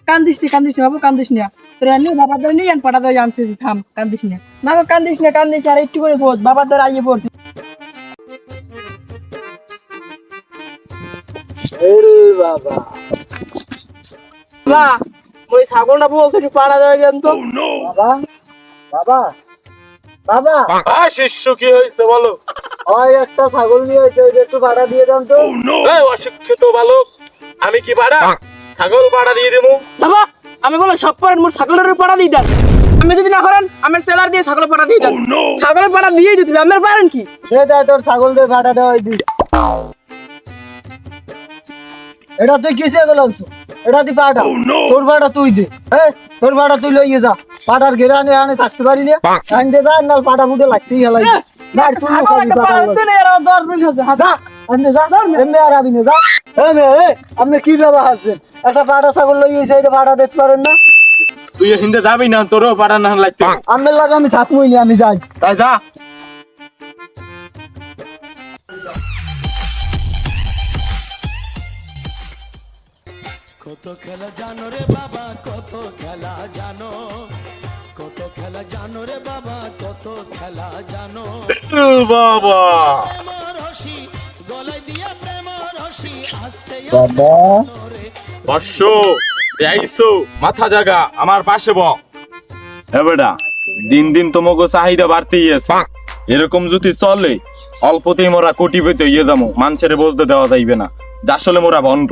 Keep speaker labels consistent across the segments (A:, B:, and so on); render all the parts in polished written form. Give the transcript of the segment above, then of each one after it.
A: কান্দিস নি বাবু, কান্দিস না। তোর এমনি বাবার ধরে নিয়ে পাটা ধরে জানতেছি, থাম, কান্দিস না। না গো, কান্দিস না, আর একটু করে পড়, বাবার ধরে আইয়ে পড়ছি।
B: বাবা
A: বাবা, ওই ছাগলটা বলছে একটু পাটা ধরে দেন তো।
B: বাবা বাবা বাবা
C: শিষ্য কি হয়েছে বলো?
B: ওই একটা ছাগল নিয়ে হয়েছে, ওই একটু ভাড়া দিয়ে দেন তো।
C: এই অশিক্ষিত বালক, আমি কি ভাড়া ছাগল ভাড়া দিয়ে দেবো?
A: বাবা, আমি বলো সব করেন, মোর ছাগলের পাটা দিয়ে দেন। আমি যদি না করেন, আমার সেলার দিয়ে ছাগলের পাটা দিয়ে দেন। ছাগলের পাটা দিয়ে দিতে হবে, আমার পারেন কি?
B: দে দে, তোর ছাগল দিয়ে ভাড়া দেওয়া দি। এটা তুই কিসে গেলাস? এটা তুই পাটা, তোর ভাড়া তুই দে। হ্যাঁ, তোর ভাড়া তুই লইয়ে যা। পাটার ঘেরা আনে আনে থাকতে পারি না, আনতে যা, নাল পাটা মুটে লাগতেই হেলাই। না তুই
A: ছাগল একটা পাটা দেন, এর 10-20 হাজার।
B: যা, আনতে যা, এমনি আর আবি না, যা। আপনি কি ভাবে হাসছেন? একটা পাটা ছাগল লইয়েছে, এটা ভাড়া দিতে পারেন না?
C: তুই হিন্দে যাবি না, তোরও ভাড়া না লাগছে।
B: আমের লাগে আমি থাকবোই না, আমি যাই।
C: তাই যা।
D: কত খেলা জানো রে বাবা, কত খেলা জানো, কত খেলা জানো রে বাবা, কত খেলা জানো।
C: বাবা
D: প্রেম রশি গলায় দিয়া, প্রেম রশি আস্তে
B: বাবা
D: রে।
C: বর্ষ আইসো, মাথা জাগা, আমার পাশে ব। হ্যাঁ বেটা, দিন দিন তোমাকে চাহিদা বাড়তেই আছে। এরকম যদি চলে অল্পতেই মোরা কোটি পেতে ইয়ে যাবো, মানুষের বসতে দেওয়া যাইবে না। আসলে মোরা ভণ্ড।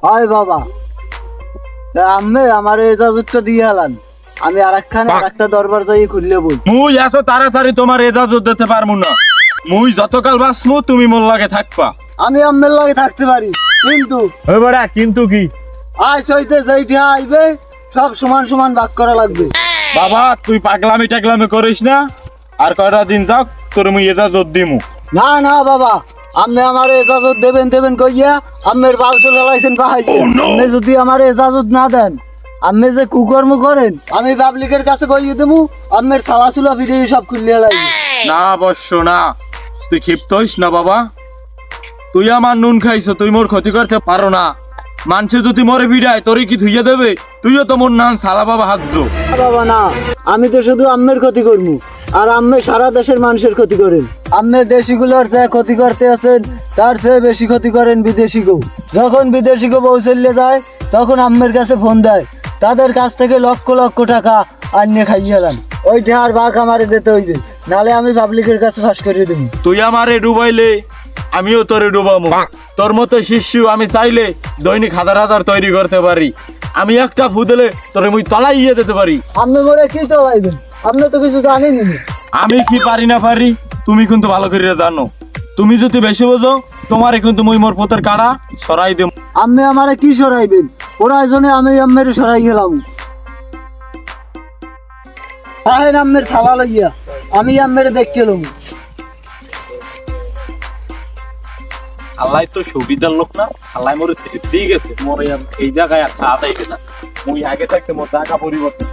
B: হয় বাবা, আমি আমার এজাজতটা দিয়ে এলাম, আমি আরেকটা দরবার যাই খুললে বল।
C: মুই এত তাড়াতাড়ি তোমার এজাজত দিতে পারবো না। মুই যতকাল বাঁচমু তুমি মোর লাগে থাকবা।
B: আমি আম্মের লাগে থাকতে পারি, কিন্তু
C: হ্যাঁ বেটা, কিন্তু কি?
B: আজ হইতে যেইটা আইবে সব সমান সমান ভাগ করা লাগবে।
C: বাবা তুই পাগলামি টাগলামি করিস না, আর কয়টা দিন যাক তোর মুই এজাজত দিমু।
B: না না বাবা, আপনি আমার এজাজত দেবেন কইয়া আম্মের বাল চলে লাইছেন বাহাইয়া। আপনি যদি আমার এজাজত না দেন, আপনি যে কুকর্ম করেন, আমি পাবলিকের কাছে কইয়ে দেবো, আম্মের সালাসুলা ভিডিও সব খুললিয়ে লাগবে।
C: না অবশ্য না, তুই ক্ষিপ্ত হইস না বাবা। তুই আমার নুন খাইছ, তুই মোর ক্ষতি করতে পারো না। মানছে যদি মরে বিড়ায় তোরে কি ধুইয়া দেবে? তুইও তো মোর নাম সালা বাবা হাজজো।
B: না বাবা না, আমি তো শুধু আম্মের ক্ষতি করবো, আর আম্মে সারা দেশের মানুষের ক্ষতি করেন। আম্মে দেশিগুলোর যে ক্ষতি করতে আছেন, তার চেয়ে বেশি ক্ষতি করেন বিদেশি গো। যখন বিদেশি গো বউ চলে যায়, তখন আম্মের কাছে ফোন দেয়, তাদের কাছ থেকে লক্ষ লক্ষ টাকা আনিয়ে খাইয়ে এলাম। ওইটা আর বাঘ আমারে দিতে হইবে, নালে আমি পাবলিকের কাছে ফাঁস করে দেবো।
C: তুই আমারে ডুবাইলে আমিও তোরে ডুবামু। তোর মতো শিষ্য আমি চাইলে দৈনিক 1000 তৈরি করতে পারি। আমি একটা ফুদেলে তোরে মুই তলাইয়ে দিতে পারি।
B: আপনি মনে কি চলাইবেন? আপনি তো কিছু জানেনই না।
C: আমি কি পারি না পারি তুমি কিন্তু ভালো করে জানো। তুমি যদি বেশি বোঝো, তোমারে কিন্তু মুই মোর পোতের কাড়া সরাই দেব।
B: আপনি আমারে কি সরাইবেন? ওরাই জন্য আমি আম্মের সরাই গেলাম। আহেন আম্মের সালা লইয়া, আমি আম্মের দেখতে এলাম।
C: আল্লাহ তো সুবিধার লোক না, আল্লাহ মোরে ঠিক আছে, মোরে এই জায়গায় একটা আদায় গেছে। মুই আগে থাকতে মোর জায়গা পরিবর্তন।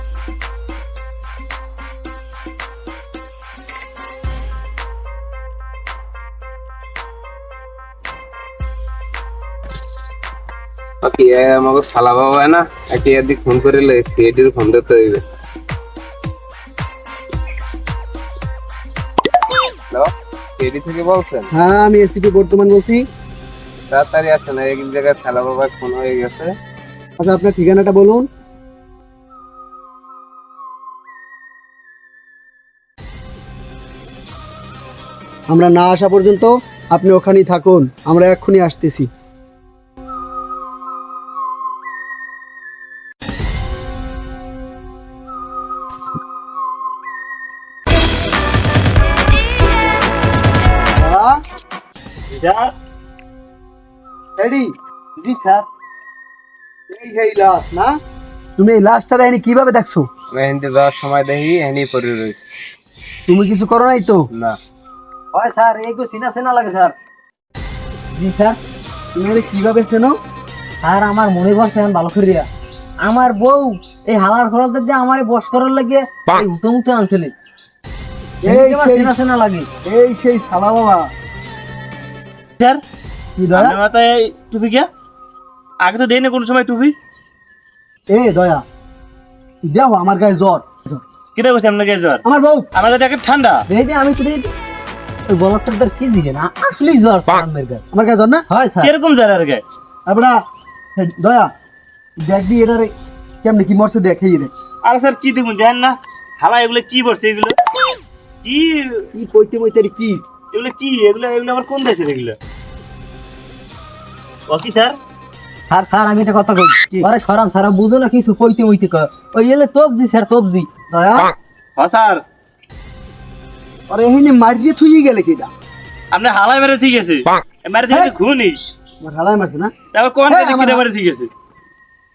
E: ওকে আমাকে শালা বাবা হয় না, একে এদিক ফোন করে সিআইডির ফোন দিতে হইবে। হ্যালো, সিআইডি থেকে বলছেন?
B: হ্যাঁ, আমি এসিপি বর্তমান বলছি।
E: তাড়াতাড়ি আসেন, এক জায়গায় শালা বাবার ফোন হয়ে গেছে।
B: আচ্ছা, আপনার ঠিকানাটা বলুন। আমরা না আসা পর্যন্ত আপনি ওখানেই থাকুন, আমরা এক্ষুনি আসতেছি। জি স্যার, এই লাশ না? তুমি এই লাশটা এনে কিভাবে দেখছো?
E: মেহেন্দি যাওয়ার সময় দেখি এনি পরে রয়েছে।
B: তুমি কিছু করো নাই তো?
E: না।
B: হয় স্যার, এইগো চেনা লাগে স্যার। জি স্যার, তুমি এটা কিভাবে চেনো?
F: আর আমার মনে পড়ছে এখন ভালো করিয়া, আমার বউ এই হালার খরচের দিয়ে আমারে বস করার লাগিয়ে এই হুতো আনছিলে।
B: এই সেই
F: চেনা লাগে।
B: এই সেই সালা বাবা।
F: স্যার,
B: কি দয়া?
F: মাথায় টুপি কে? আগে তো দেই না কোনো সময় টুপি।
B: এ দয়া দেখো আমার গায়ে জ্বর
G: কিটা করছে আপনাকে জ্বর?
B: আমার বউ
G: আমার কাছে একটা ঠান্ডা।
F: বেবি আমি তো ওই বলকটার কি দিলেন আসলেই জ্বর স্যার আমার গায়ে।
B: আমার গায়ে জ্বর না
F: হয় স্যার।
G: কিরকম জ্বর আর গায়ে?
B: আপনারা দয়া দেখ দি এটারে কেমনে কি মরছে দেখেই রে
G: আর স্যার কি দেখুন জানেন না, হালা এগুলো কি করছে, এগুলো কি,
B: কি কইতে মইতে কি
G: এগুলো কি, এগুলো এগুলো আবার কোন দেশের এগুলো? ও কি স্যার?
F: স্যার স্যার আমি একটা কথা কই, আরে সরান স্যার বুঝো না কিছু কইতে মইতে কয় ওই এলে তবজি স্যার তবজি।
B: দয়া
G: হ্যাঁ স্যার,
B: আরে এখানে মারিয়ে থুই গেলে কিটা
G: আপনি হালাই মেরে ঠিক আছে, মেরে ঠিক আছে ঘুনি,
B: আমার হালাই মারছে না
G: তারপর কোন
B: হ্যাঁ,
G: কিটা
B: আমার-
G: মেরে ঠিক আছে?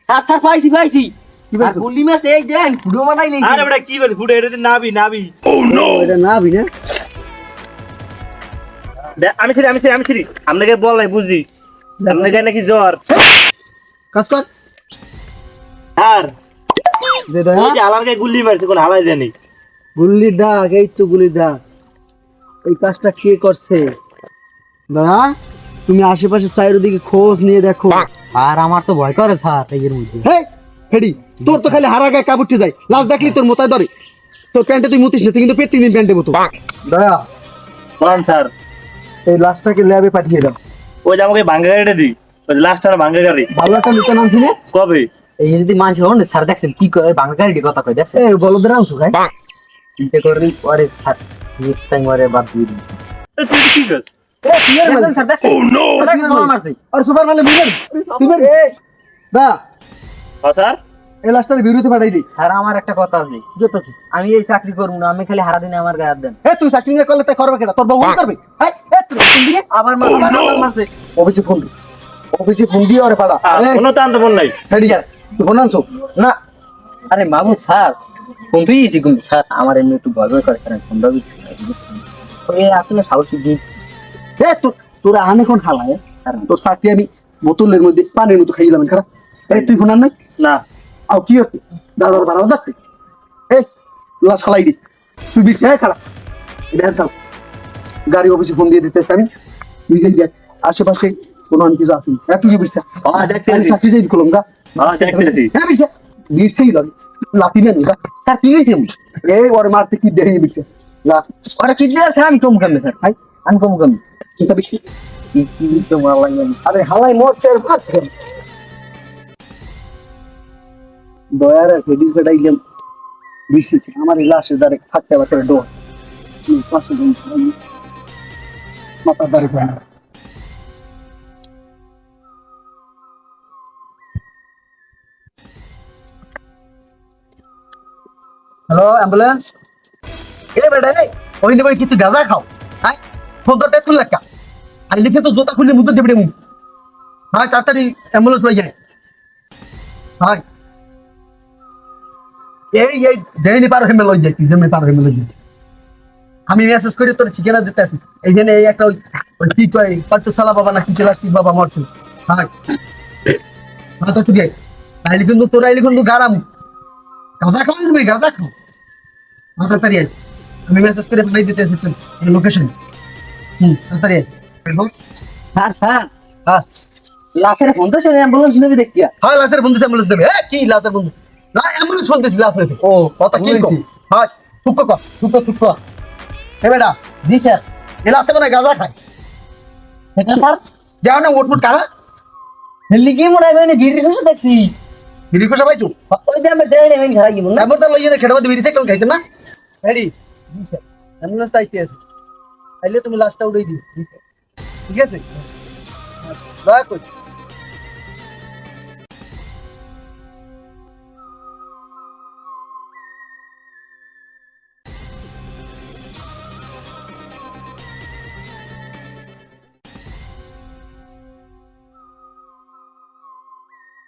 F: স্যার স্যার পাইছি পাইছি
B: কি
F: আর
B: বলছো
F: গুলি মাছ এই দেন ফুডো বানাই লইছি।
G: আরে বেটা কি বলছিস, ফুটে এটা তো নাবি নাবি।
B: এটা না বিনা
G: আমি ছিরি আপনাকে বললাই বুঝি, আপনাকে নাকি জ্বর।
B: কাজ কর
G: আর
B: দে দয়া
G: এই যে হালার গায়ে গুল্লি মারছে, কোন হালাই জানি।
B: গুল্লি ডাক এই তো গুলি ডাক এই কাজটা কে করছে দয়া তুমি আশেপাশে সাইড দিকে খোঁজ নিয়ে দেখো
F: স্যার আমার তো ভয় করে স্যার এর মধ্যে।
B: হেই হেডি তোর তো খালি হারা গায়ে কাপড় যায় লাশ দেখলি তোর মোতায় ধরে তোর প্যান্টে তুই মুতিস না তুই কিন্তু প্রত্যেকদিন প্যান্টে মতো দয়া
G: বলেন স্যার,
B: এই লাশটাকে ল্যাবে পাঠিয়ে দাও
G: ওই যে আমাকে ভাঙ্গা গাড়িটা দিই, ওই লাস্ট আর ভাঙ্গা গাড়ি
B: ভালো একটা নিচে নামছি না
G: কবে?
F: এই যদি মানুষ হন স্যার দেখছেন কি করে বাংলা গাড়ি কথা কই দেখছেন
B: এই বলদের নাম সুখাই
F: চিন্তা করি পরে স্যার নেক্সট টাইম ওরে বাদ দিয়ে দিন।
G: এ, তুই কি করছিস?
F: দেখছেন স্যার দেখছেন ওরা কি জমা মারছে।
B: আর সুপার মালে বুঝেন তুই বা
G: হ্যাঁ স্যার,
B: এই লাশটাকে বিরুদ্ধে পাঠাই দিই
F: স্যার আমার একটা কথা আছে, আমি এই চাকরি করবো না, আমি খালি হারা দিনে আমার গায়ে হাত দেন।
B: এ তুই চাকরি নিয়ে করলে তাই করবে কেনা তোর বউ করবে এই এ তুই কোন দিকে
F: আবার আবার মারছে।
B: অফিসে ফোন দি অফিসে ফোন দিয়ে ওরে পাড়া
G: কোনো তো আনতে মন নাই।
B: হেডি তুই ফোন আনছো
F: না আরে মাহবুব স্যার কোন তুই এসি কোন স্যার আমার এমনি একটু ভয় ভয় করে স্যার ফোন দাবি ওই আসলে সাহসী দিন
B: এ তোরা আনে কোন খালায় তোর চাকরি আমি বোতলের মধ্যে পানির মতো খাইলাম খারাপ এই তুই ফোন আন নাই
G: না
B: আও কি হচ্ছে দাদার ভাড়া দেখতে এই লাশ খালাই দি তুই বিরছে খারাপ এটা যাও গাড়ি অফিসে ফোন দিয়ে দিতেছ আমি নিজেই দেখ আশেপাশে কোনো অনেক কিছু আছে হ্যাঁ তুই বিরছে
G: হ্যাঁ, দেখতে আছি।
B: চাকরি যাই কলম যা
G: হ্যাঁ দেখতেছি।
B: হ্যাঁ বিরছে বিরছেই লাগে লাতি নেন যা
F: স্যার কি হয়েছে
B: এই ওরে মারতে কি দেই বিরছে যা
F: ওরা কি দিয়ে আছে আমি কম কামে স্যার
B: হাই
F: আমি কম কামে
B: চিন্তা বিরছি
F: কি হয়েছে মারা লাগবে
B: আরে হালাই মরছে আর মারছে দয়ার হেডি ফেটাইলাম বিরছি আমার এই লাশের দ্বারে থাকতে পারতে ডোর পাশে মাথার দ্বারে ফেলা হ্যালো অ্যাম্বুলেন্স এ বেটা এই ওই নেবে কি তুই গাঁজা খাও হ্যাঁ ফোন তো টেকুল লাগা আর লিখে তো জোতা খুলে মুদ্রা দেবে মুখ হ্যাঁ তাড়াতাড়ি অ্যাম্বুলেন্স লই যায় হ্যাঁ এই দেয়নি পার হেমে লই যাই যেমনি পার হেমে লই যাই আমি মেসেজ করে তোর ঠিকানা দিতে আসি এইখানে এই একটা ওই কি কয় পাট্টু সালা বাবা না কি প্লাস্টিক বাবা মরছে হ্যাঁ হ্যাঁ তো তুই আইলি কিন্তু তোর আইলি কিন্তু গারাম গাঁজা খাও তুমি গাঁজা খাও তাড়াতাড়ি আয় আমি মেসেজ করে পাঠাই দিতে আসি লোকেশন তাড়াতাড়ি আয়
F: স্যার স্যার
B: হ্যাঁ
F: লাশের ফোন তো সে অ্যাম্বুলেন্স নেবে দেখিয়া
B: হ্যাঁ লাসের বন্ধু অ্যাম্বুলেন্স দেবে হ্যাঁ কি লাসের বন্ধু না অ্যাম্বুলেন্স ফোন দিছি লাস নেতে
F: ও
B: কথা কি কো হ্যাঁ টুক কো
F: থুক
B: এ বেটা
F: জি স্যার
B: এ লাসে মানে গাঁজা খায়
F: এটা স্যার
B: দেও না ওটমুট কালা
F: হেলি কি মনে হয় বিড়ি খুশি দেখছি
B: বিড়ি কোসা পাইছো
F: ওই যে আমরা দেয় নেবেন খাই না
B: এমন তো লইয়ে খেড়া মধ্যে বিড়ি থেকে খাইতে না রেডি জি স্যার অ্যাম্বুলেন্স আইতে আছে আইলে তুমি লাস্টটা উড়াই দিও ঠিক আছে দয়া কর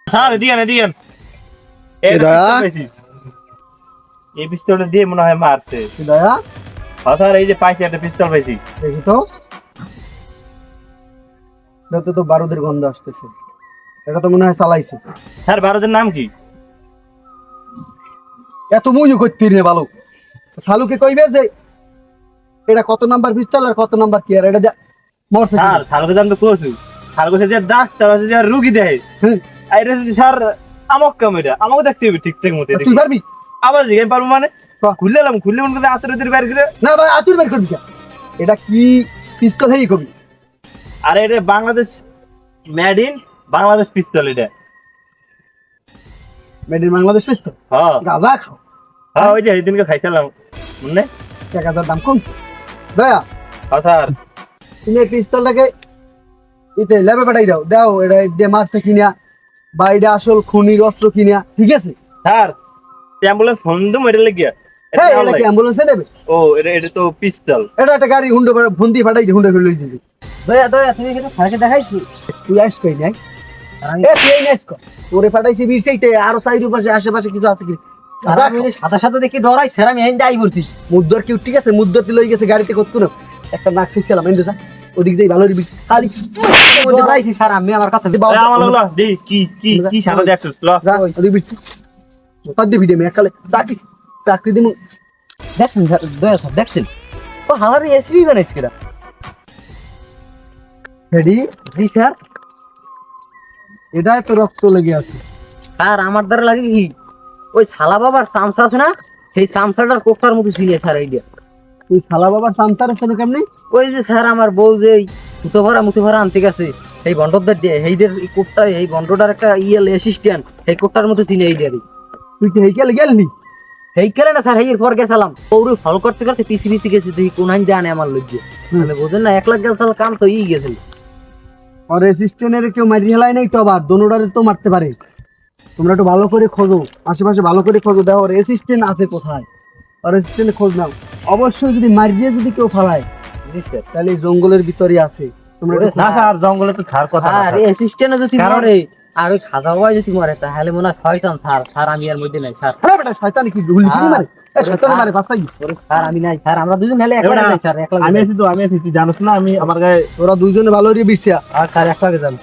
G: স্যার এদিকে এদিকে
B: এ দয়া।
G: এই পিস্তলটা দিয়ে মনে হয় মারছে।
B: দয়া
G: হ্যাঁ স্যার, এই যে পাইছি একটা পিস্তল পাইছি।
B: দেখি তো এটা তো বারুদের গন্ধ আসতেছে এটা তো মনে হয় চালাইছে
G: স্যার ভারতের নাম কি?
B: এত মুইও করতে রে ভালো শালুকে কইবে যে এটা কত নাম্বার পিস্তল আর কত নাম্বার কি আর এটা মরছে
G: স্যার সালকে জানতে কোসু সালকে যে ডাক্তার আছে যে রুগী দেয়
B: হুম।
G: আইরে যদি স্যার আমক কাম এটা আমাকে দেখতে হবে ঠিকঠাক মতো
B: তুই পারবি
G: আবার জিজ্ঞাসা পারবো মানে খুললে মন করে আতরে বাইর করে
B: না ভাই আতুর বের করবি কেন? এটা কি পিস্তল হেই কবি
G: আরে এটা বাংলাদেশ মেড ইন বাংলাদেশ পিস্তল এটা
B: মেড ইন বাংলাদেশ পিস্তল
G: হ্যাঁ
B: গাজা খাও
G: হ্যাঁ ওই যে সেদিনকে খাইছিলাম মনে
B: 1000 দাম কমছে দয়া
G: হ্যাঁ স্যার
B: তুমি এই পিস্তলটাকে ইতে ল্যাবে পাঠাই দাও দাও এটা দিয়ে মারছে কিনা বা এটা আসল খুনির অস্ত্র কিনা ঠিক আছে
G: স্যার অ্যাম্বুলেন্স ফোন তো মেরে লেগে
B: হ্যাঁ এটা কি অ্যাম্বুলেন্সে দেবে
G: ও এটা তো পিস্তল
B: এটা একটা গাড়ি হুন্ডা ফোন দিয়ে পাঠাই হুন্ডা করে লই দিবি
F: দয়া দয়া তুমি কিন্তু স্যারকে দেখাইছি
B: তুই আইস কই নাই এ তুই নাইস কর তোরে পাঠাইছি বিরসাইতে আরো সাইড পাশে আশেপাশে কিছু আছে কি
F: স্যার আমি সাদা সাদা দেখি ডরাই স্যার আমি হেন যাই বলছি
B: মুদ্দর কি ঠিক আছে মুদ্দর তুই লই গেছে গাড়িতে কত না একটা নাক ছিলাম এন্ড যা ওদিক যাই ভালো দিবি খালি
F: ডরাইছি স্যার আমি আমার কথা দিবা
G: আমার দি কি সাদা দেখছস ল
B: যা ওদিক বিরছি কত দিবি দে মেকালে চাকরি দিমু
F: দেখছেন স্যার দয়া স্যার দেখছেন ও হালার এসবি বানাইছে কিরা
B: রেডি
F: জি স্যার
B: এটাই তো রক্ত লেগে আছে
F: স্যার আমার দ্বারা লাগে কি ওই শালা বাবার সামসা আছে না সেই সামসাটার কোকটার মতো চিনি স্যার এইটা
B: তুই শালা বাবার সামসার আছে কেমনে
F: ওই যে স্যার আমার বউ যে মুতো ভরা আনতে গেছে এই বন্ডদের দিয়ে এইদের এই কোকটা এই বন্ডটার একটা ইয়েল অ্যাসিস্ট্যান্ট এই কোকটার মতো চিনি এইটারই
B: তুই কি হেইকেল গেলনি
F: এই কেন না স্যার এই পর গেছিলাম পৌরে ফল করতে করতে পিছি গেছি দেখি কোন আইন জানে আমার লজ্জে মানে বোঝেন না 1 লাখ গেল তাহলে কাম তো ই গেছিল
B: আর অ্যাসিস্ট্যান্টের কেউ মারি হেলাই নাই তো আবার দোনোটারে তো মারতে পারে তোমরা একটু ভালো করে খোঁজো আশেপাশে ভালো করে খোঁজো দেখো ওর অ্যাসিস্ট্যান্ট আছে কোথায় আর অ্যাসিস্ট্যান্ট খোঁজ নাও অবশ্যই যদি মারিয়ে যদি কেউ ফালায়
F: জি স্যার
B: তাহলে এই জঙ্গলের ভিতরে আছে তোমরা একটু
G: না স্যার জঙ্গলে তো থার কথা
F: আর অ্যাসিস্ট্যান্ট যদি মরে আর ওই খাজা বাবা যদি মরে তাহলে মনে হয় শয়তান স্যার স্যার আমি আর মধ্যে নাই স্যার
B: আরে বেটা শয়তান কি গুলি কি মারে এ শয়তান মারে বাঁচাই
F: ওরে স্যার আমি নাই স্যার আমরা দুজন হেলে একলা যাই স্যার একলা
G: আমি আছি তুই জানোস না আমি আমার গায়ে
B: ওরা দুইজনে ভালো রে বিরছে
F: আর স্যার একলা যান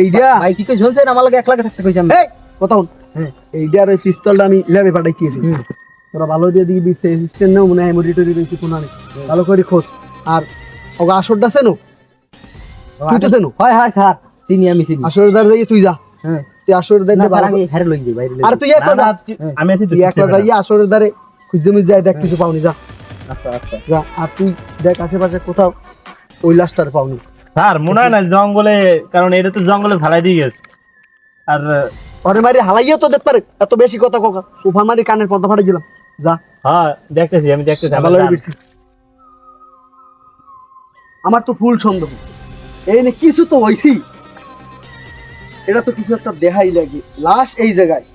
B: এইটা
F: ভাই কি কই শুনছেন আমার লাগে একলা থাকতে কইছি আমি
B: এই কথা বল
F: হ্যাঁ
B: এইটা আর ওই পিস্তলটা আমি ল্যাবে পাঠাইতেছি তোরা ভালো দিয়ে দিকে বিরছে অ্যাসিস্ট্যান্ট নাও মনে হয় মডিটরি রয়েছে কোন আনে ভালো করে খোঁজ আর ওগা আসরটা চেনো তুই তো চেনো
F: হয় হয় স্যার চিনি আমি চিনি
B: আসরের দ্বার যাই তুই যা
F: হ্যাঁ
B: তুই আসরের দ্বার
F: না
B: দিয়ে
F: স্যার
B: ভালো
F: আমি হেরে লই যাই বাইরে
B: আর তুই একলা যা
G: আমি আছি
B: তুই একলা যাই আসরের দ্বারে খুঁজে মুজে যায় দেখ কিছু পাওনি যা
F: আচ্ছা আচ্ছা
B: যা আর তুই দেখ আশেপাশে কোথাও ওই লাশটার পাওনি
G: স্যার মনে হয় না জঙ্গলে কারণ এটা তো জঙ্গলে ফেলাই দিয়ে গেছে আর
B: পরে মারি হালাইও তো দেখতে পারে এত বেশি কথা কোকা সোফা মারি কানের পর্দা ফাটাই দিলাম যা
G: হ্যাঁ দেখতেছি আমি
B: ভালো করে বিরছি আমার তো ফুল সন্দেহ এই নে কিছু তো হইছি এটা তো কিছু একটা দেখাই লাগে লাশ এই জায়গায়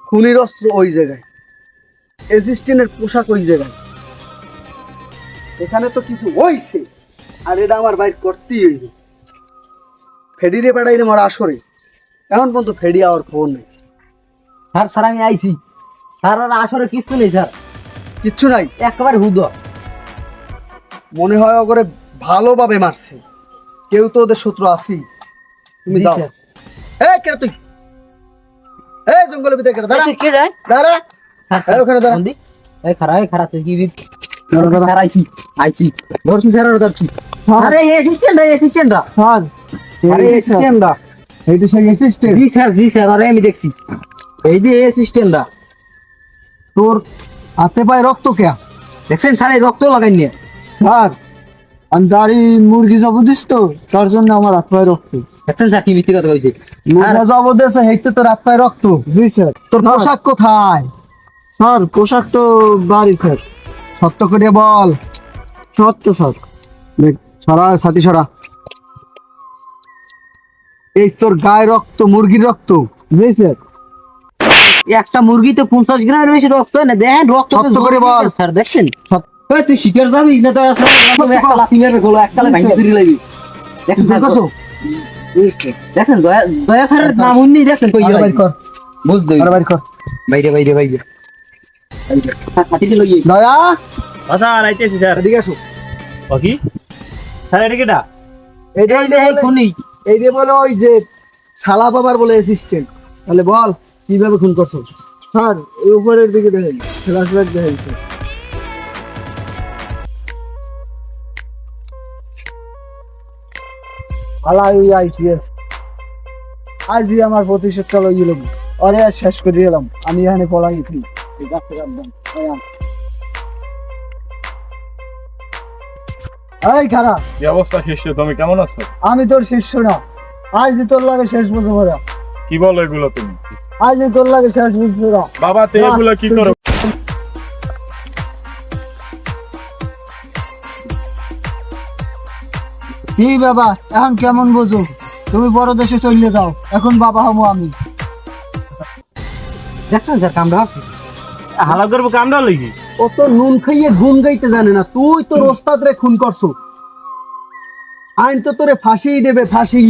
B: খুনির অস্ত্র ওই জায়গায় অ্যাসিস্ট্যান্টের পোশাক ওই জায়গায় এখানে তো কিছু হইছে আর এটা আমার বাইর করতেই হইবে ফেডিরে পাঠাইলে আমার আসরে এখন পর্যন্ত ফেডি আর ফোন নেই
F: স্যার স্যার আমি আইছি স্যার আর আসলে কিছু নেই স্যার
B: কিচ্ছু নাই
F: একেবারে হুদ
B: মনে হয় ওরে ভালোভাবে মারছে কেউ তো ওদের শত্রু আছি তুমি
F: জি
B: যাও
F: স্যার।
B: এই কেন তুই এই জঙ্গলের ভিতরে কেন দাঁড়া
F: কে রে
B: দাঁড়া
F: স্যার
B: এই ওখানে দাঁড়া।
F: বন্দি এই খারা তুই কি বিরছি
B: দাঁড়া, দাঁড়া।
F: স্যার আইছি ধরছি স্যার আর যাচ্ছি আরে অ্যাসিস্ট্যান্ট
B: স্যার
F: আরে
B: এই সিস্টেমটা এইটা সেই অ্যাসিস্ট্যান্ট
F: জি স্যার আরে আমি দেখছি এই যে অ্যাসিস্ট্যান্টটা
B: তোর হাতে পায়ে রক্ত কে
F: দেখছেন স্যার এই রক্ত লাগাই নিয়ে
B: স্যার আমি দাড়ি মুরগি জব দিস তো তার জন্য আমার হাত পায়ে রক্ত
F: দেখছেন স্যার কি মিথ্যে কথা কইছে
B: মুরগা জব দিয়েছে হেইতে তোর হাত পায়ে রক্ত জি স্যার তোর পোশাক কোথায় স্যার পোশাক তো বাড়ি স্যার সত্য করে বল সত্য স্যার সরা সাথী সরা এই তোর গায়ে রক্ত মুরগির রক্ত জি স্যার
F: একটা মুরগিতে 50 গ্রামের বেশি রক্ত হয় না দেখেন রক্ত
B: সত্য করে বল।
F: স্যার দেখছেন ওই তুই শিকার যাবি না তো আসলে একটা লাথি মেরে গোলো একটালে ভাঙি চুরি লাগি দেখছেন স্যার
B: দেখো
F: দেখছেন দয়া স্যারের নাম উনি দেখছেন কই
B: আরে বাইর কর
F: বুঝ দই
B: আরে বাইর কর
F: বাইরে হাতিতে লই
B: দয়া
G: স্যার আইতেছি স্যার
B: এদিকে আসো
G: ও কি স্যার এটা কেটা
B: এটাই
F: এই
B: বলে
F: খুনি
B: এই যে বলে ওই যে শালা বাবার বলে অ্যাসিস্ট্যান্ট তাহলে বল কিভাবে খুন করছো স্যার এই উপরের দিকে দেখেন ফ্ল্যাশব্যাক দেখেন স্যার আলাই আইপিএস আজই আমার প্রতিশোধ চলো গেলাম, আরে আর শেষ করে গেলাম, আমি এখানে পলাই গেছি। এই খারাপ,
C: কি অবস্থা শিষ্য, তুমি কেমন আছো?
B: আমি তোর শিষ্য না, আজই তোর লাগে শেষ বুঝতে পারা,
C: কি বলো এগুলো তুমি?
B: আজই তোর লাগে শেষ বুঝতে পারা।
C: বাবা তে এগুলো কি করো?
B: কি বাবা, এখন কেমন বোঝো? তুমি বড় দেশে চলে যাও, এখন বাবা হবো আমি।
F: দেখছেন স্যার কামড়া আসছি।
G: হালা করবো কামড়া লইগি।
F: ও তো নুন খাইয়ে গুন গাইতে জানে না, তুই তোর ওস্তাদ রে খুন করছো, আইন তো তোরে ফাঁসিই দেবে, ফাঁসি।